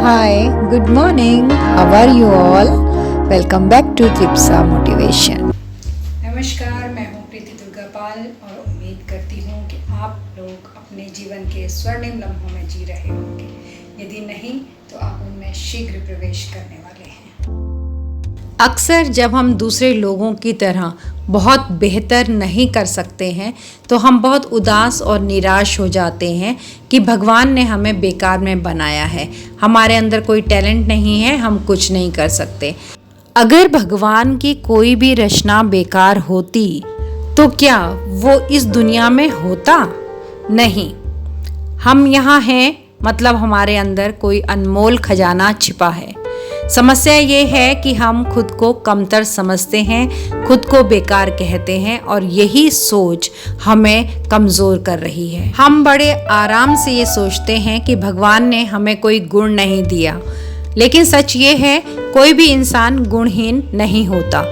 Hi, good morning. How are you all? Welcome back to Tripsa Motivation. नमस्कार, मैं हूँ प्रीति दुर्गापाल और उम्मीद करती हूँ कि आप लोग अपने जीवन के स्वर्णिम लम्हों में जी रहे होंगे। यदि नहीं तो आप उनमें शीघ्र प्रवेश करने वाले हैं। अक्सर जब हम दूसरे लोगों की तरह बहुत बेहतर नहीं कर सकते हैं तो हम बहुत उदास और निराश हो जाते हैं कि भगवान ने हमें बेकार में बनाया है, हमारे अंदर कोई टैलेंट नहीं है, हम कुछ नहीं कर सकते। अगर भगवान की कोई भी रचना बेकार होती तो क्या वो इस दुनिया में होता? नहीं। हम यहाँ हैं मतलब हमारे अंदर कोई अनमोल खजाना छिपा है। समस्या ये है कि हम खुद को कमतर समझते हैं, खुद को बेकार कहते हैं और यही सोच हमें कमज़ोर कर रही है। हम बड़े आराम से ये सोचते हैं कि भगवान ने हमें कोई गुण नहीं दिया, लेकिन सच ये है कोई भी इंसान गुणहीन नहीं होता।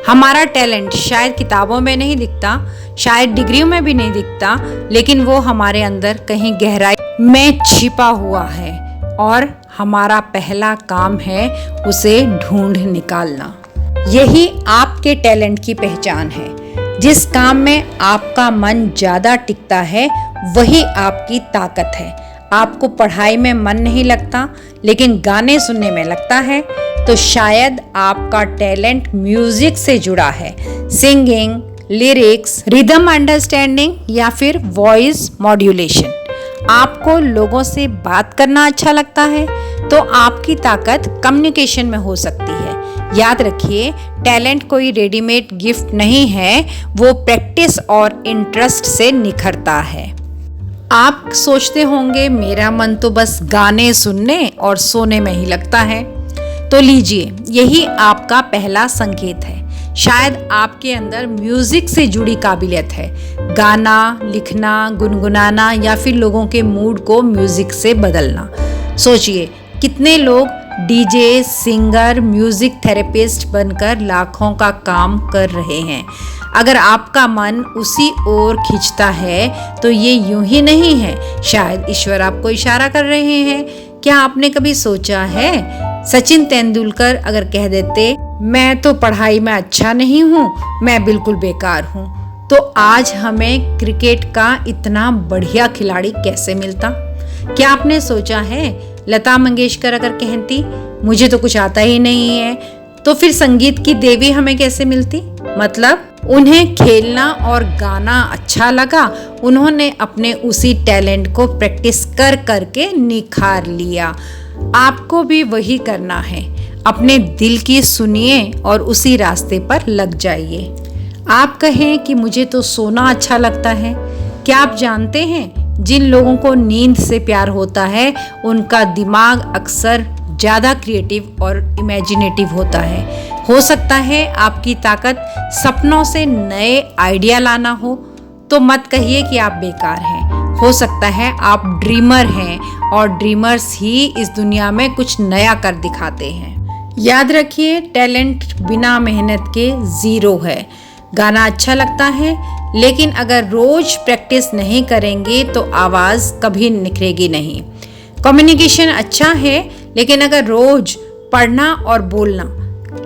हमारा टैलेंट शायद किताबों में नहीं दिखता, शायद डिग्रियों में भी नहीं दिखता, लेकिन वो हमारे अंदर कहीं गहराई में छिपा हुआ है और हमारा पहला काम है उसे ढूंढ निकालना। यही आपके टैलेंट की पहचान है। जिस काम में आपका मन ज़्यादा टिकता है वही आपकी ताकत है। आपको पढ़ाई में मन नहीं लगता लेकिन गाने सुनने में लगता है तो शायद आपका टैलेंट म्यूजिक से जुड़ा है। सिंगिंग, लिरिक्स, रिदम अंडरस्टैंडिंग या फिर वॉइस मॉड्यूलेशन। आपको लोगों से बात करना अच्छा लगता है तो आपकी ताकत कम्युनिकेशन में हो सकती है। याद रखिए, टैलेंट कोई रेडीमेड गिफ्ट नहीं है, वो प्रैक्टिस और इंटरेस्ट से निखरता है। आप सोचते होंगे मेरा मन तो बस गाने सुनने और सोने में ही लगता है, तो लीजिए यही आपका पहला संकेत है। शायद आपके अंदर म्यूजिक से जुड़ी काबिलियत है। गाना, लिखना, गुनगुनाना या फिर लोगों के मूड को म्यूजिक से बदलना। सोचिए कितने लोग डीजे, सिंगर, म्यूजिक थेरेपिस्ट बनकर लाखों का काम कर रहे हैं। अगर आपका मन उसी ओर खींचता है तो ये यूं ही नहीं है, शायद ईश्वर आपको इशारा कर रहे हैं। क्या आपने कभी सोचा है सचिन तेंदुलकर अगर कह देते मैं तो पढ़ाई में अच्छा नहीं हूँ, मैं बिल्कुल बेकार हूँ, तो आज हमें क्रिकेट का इतना बढ़िया खिलाड़ी कैसे मिलता? क्या आपने सोचा है लता मंगेशकर अगर कहती मुझे तो कुछ आता ही नहीं है, तो फिर संगीत की देवी हमें कैसे मिलती? मतलब उन्हें खेलना और गाना अच्छा लगा, उन्होंने अपने उसी टैलेंट को प्रैक्टिस कर करके निखार लिया। आपको भी वही करना है। अपने दिल की सुनिए और उसी रास्ते पर लग जाइए। आप कहें कि मुझे तो सोना अच्छा लगता है। क्या आप जानते हैं जिन लोगों को नींद से प्यार होता है उनका दिमाग अक्सर ज़्यादा क्रिएटिव और इमेजिनेटिव होता है। हो सकता है आपकी ताकत सपनों से नए आइडिया लाना हो, तो मत कहिए कि आप बेकार हैं। हो सकता है आप ड्रीमर हैं और ड्रीमर्स ही इस दुनिया में कुछ नया कर दिखाते हैं। याद रखिए, टैलेंट बिना मेहनत के ज़ीरो है। गाना अच्छा लगता है लेकिन अगर रोज प्रैक्टिस नहीं करेंगे तो आवाज़ कभी निखरेगी नहीं। कम्युनिकेशन अच्छा है लेकिन अगर रोज पढ़ना और बोलना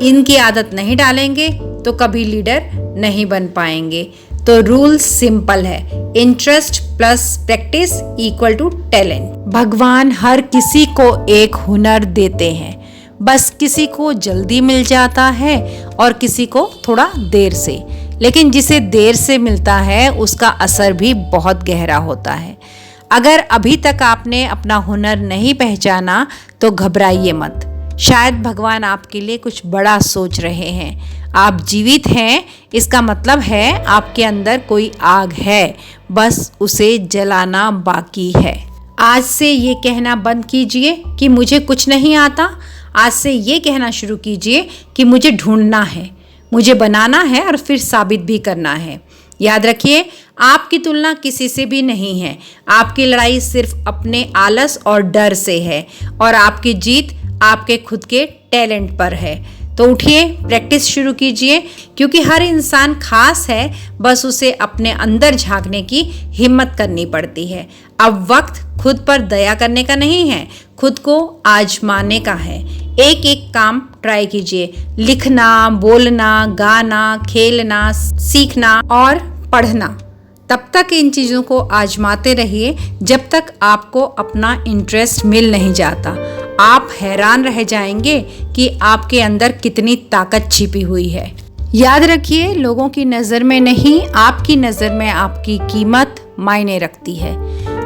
इनकी आदत नहीं डालेंगे तो कभी लीडर नहीं बन पाएंगे। तो रूल सिंपल है, interest plus practice equal to talent. भगवान हर किसी को एक हुनर देते हैं, बस किसी को जल्दी मिल जाता है और किसी को थोड़ा देर से। लेकिन जिसे देर से मिलता है उसका असर भी बहुत गहरा होता है। अगर अभी तक आपने अपना हुनर नहीं पहचाना तो घबराइए मत। शायद भगवान आपके लिए कुछ बड़ा सोच रहे हैं। आप जीवित हैं, इसका मतलब है आपके अंदर कोई आग है, बस उसे जलाना बाकी है। आज से ये कहना बंद कीजिए कि मुझे कुछ नहीं आता। आज से ये कहना शुरू कीजिए कि मुझे ढूंढना है, मुझे बनाना है और फिर साबित भी करना है। याद रखिए, आपकी तुलना किसी से भी नहीं है। आपकी लड़ाई सिर्फ अपने आलस और डर से है और आपकी जीत आपके खुद के टैलेंट पर है। तो उठिए, प्रैक्टिस शुरू कीजिए क्योंकि हर इंसान खास है, बस उसे अपने अंदर झांकने की हिम्मत करनी पड़ती है। अब वक्त खुद पर दया करने का नहीं है, खुद को आजमाने का है। एक एक काम ट्राई कीजिए, लिखना, बोलना, गाना, खेलना, सीखना और पढ़ना। तब तक इन चीज़ों को आजमाते रहिए जब तक आपको अपना इंटरेस्ट मिल नहीं जाता। आप हैरान रह जाएंगे कि आपके अंदर कितनी ताकत छिपी हुई है। याद रखिए, लोगों की नज़र में नहीं, आपकी नज़र में आपकी कीमत मायने रखती है।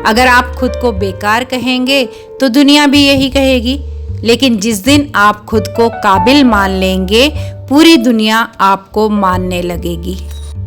अगर आप खुद को बेकार कहेंगे तो दुनिया भी यही कहेगी, लेकिन जिस दिन आप खुद को काबिल मान लेंगे, पूरी दुनिया आपको मानने लगेगी।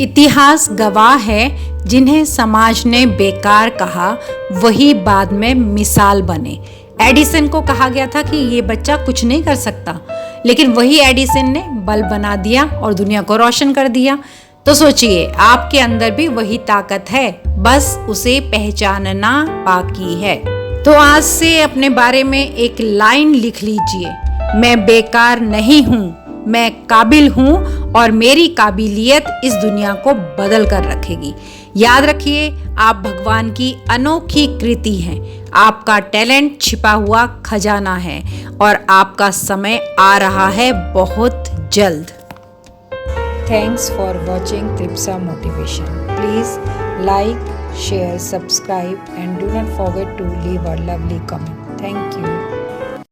इतिहास गवाह है, जिन्हें समाज ने बेकार कहा वही बाद में मिसाल बने। एडिसन को कहा गया था कि ये बच्चा कुछ नहीं कर सकता, लेकिन वही एडिसन ने बल्ब बना दिया और दुनिया को रोशन कर दिया। तो सोचिए, आपके अंदर भी वही ताकत है, बस उसे पहचानना बाकी है। तो आज से अपने बारे में एक लाइन लिख लीजिए, मैं बेकार नहीं हूँ, मैं काबिल हूँ और मेरी काबिलियत इस दुनिया को बदल कर रखेगी। याद रखिए, आप भगवान की अनोखी कृति हैं। आपका टैलेंट छिपा हुआ खजाना है और आपका समय आ रहा है बहुत जल्द। Thanks for watching Tripsa Motivation. Please like, share, subscribe and do not forget to leave a lovely comment. Thank you.